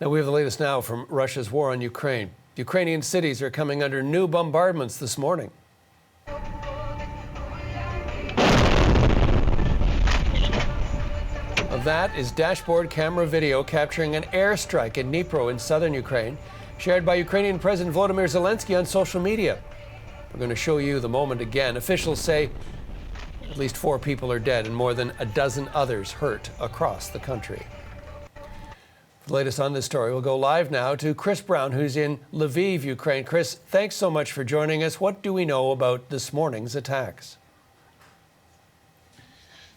Now we have the latest now from Russia's war on Ukraine. Ukrainian cities are coming under new bombardments this morning. Of that is dashboard camera video capturing an airstrike in Dnipro in southern Ukraine, shared by Ukrainian President Volodymyr Zelensky on social media. We're going to show you the moment again. Officials say at least 4 people are dead and more than a dozen others hurt across the country. For the latest on this story, we'll go live now to Chris Brown, who's in Lviv, Ukraine. Chris, thanks so much for joining us. What do we know about this morning's attacks?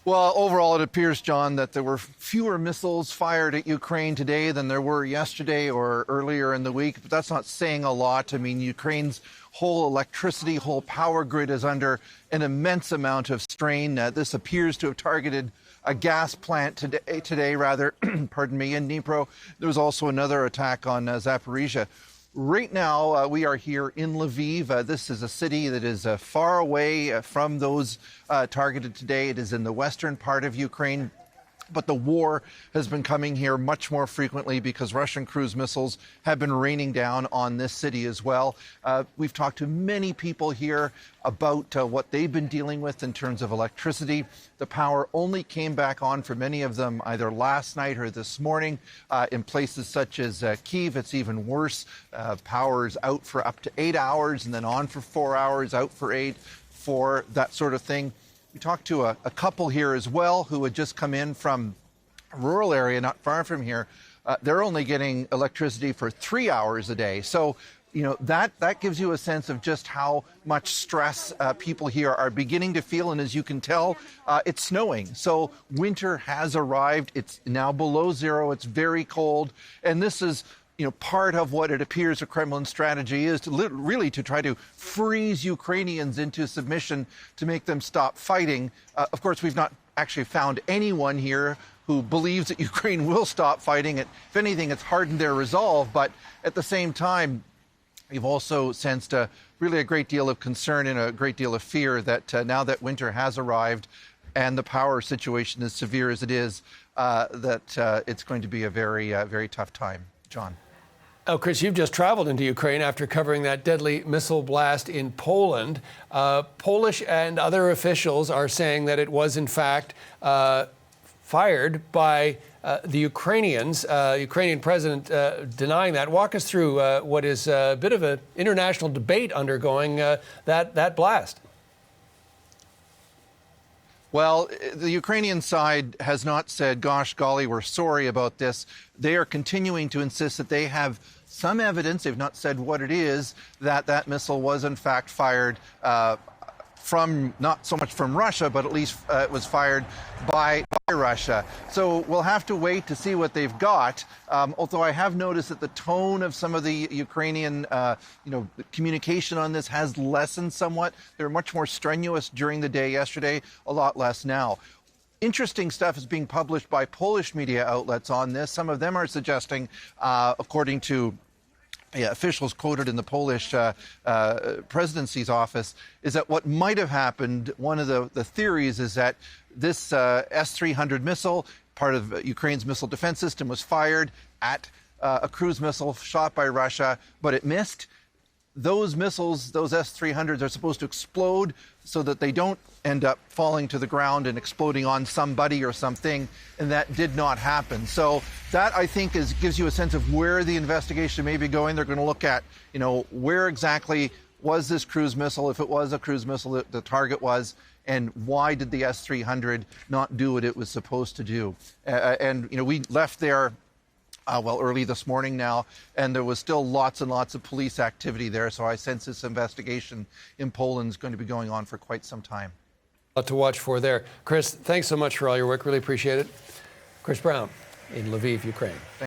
Well, overall, it appears, John, that there were fewer missiles fired at Ukraine today than there were yesterday or earlier in the week. But that's not saying a lot. I mean, Ukraine's whole electricity, whole power grid is under an immense amount of strain. This appears to have targeted a gas plant today, pardon me, in Dnipro. There was also another attack on Zaporizhia. Right now, we are here in Lviv. This is a city that is far away from those targeted today. It is in the western part of Ukraine. But the war has been coming here much more frequently because Russian cruise missiles have been raining down on this city as well. We've talked to many people here about what they've been dealing with in terms of electricity. The power only came back on for many of them either last night or this morning. In places such as Kyiv, it's even worse. Power's out for up to 8 hours and then on for 4 hours, out for 8, that sort of thing. We talked to a couple here as well who had just come in from a rural area not far from here. They're only getting electricity for 3 hours a day. So, you know, that gives you a sense of just how much stress people here are beginning to feel. And as you can tell, it's snowing. So winter has arrived. It's now below zero. It's very cold. And this is, you know, part of what it appears a Kremlin strategy is to really to try to freeze Ukrainians into submission to make them stop fighting. Of course, we've not actually found anyone here who believes that Ukraine will stop fighting. If anything, it's hardened their resolve. But at the same time, we've also sensed really a great deal of concern and a great deal of fear that now that winter has arrived and the power situation is severe as it is, that it's going to be a very tough time. John. Oh, Chris, you've just traveled into Ukraine after covering that deadly missile blast in Poland. Polish and other officials are saying that it was, in fact, fired by the Ukrainians. Ukrainian president denying that. Walk us through what is a bit of an international debate undergoing that blast. Well, the Ukrainian side has not said, gosh, golly, we're sorry about this. They are continuing to insist that they have some evidence, they've not said what it is, that that missile was in fact fired from, not so much from Russia, but at least it was fired by Russia. So we'll have to wait to see what they've got. Although I have noticed that the tone of some of the Ukrainian, communication on this has lessened somewhat. They're much more strenuous during the day yesterday, a lot less now. Interesting stuff is being published by Polish media outlets on this. Some of them are suggesting, according to officials quoted in the Polish presidency's office, is that what might have happened, one of the theories is that this S-300 missile, part of Ukraine's missile defense system, was fired at a cruise missile shot by Russia, but it missed. Those missiles, those S-300s, are supposed to explode so that they don't end up falling to the ground and exploding on somebody or something, and that did not happen. So that, I think, gives you a sense of where the investigation may be going. They're going to look at, where exactly was this cruise missile, if it was a cruise missile, the target was, and why did the S-300 not do what it was supposed to do? We left there early this morning now, and there was still lots and lots of police activity there. So I sense this investigation in Poland is going to be going on for quite some time. A lot to watch for there. Chris, thanks so much for all your work. Really appreciate it. Chris Brown in Lviv, Ukraine.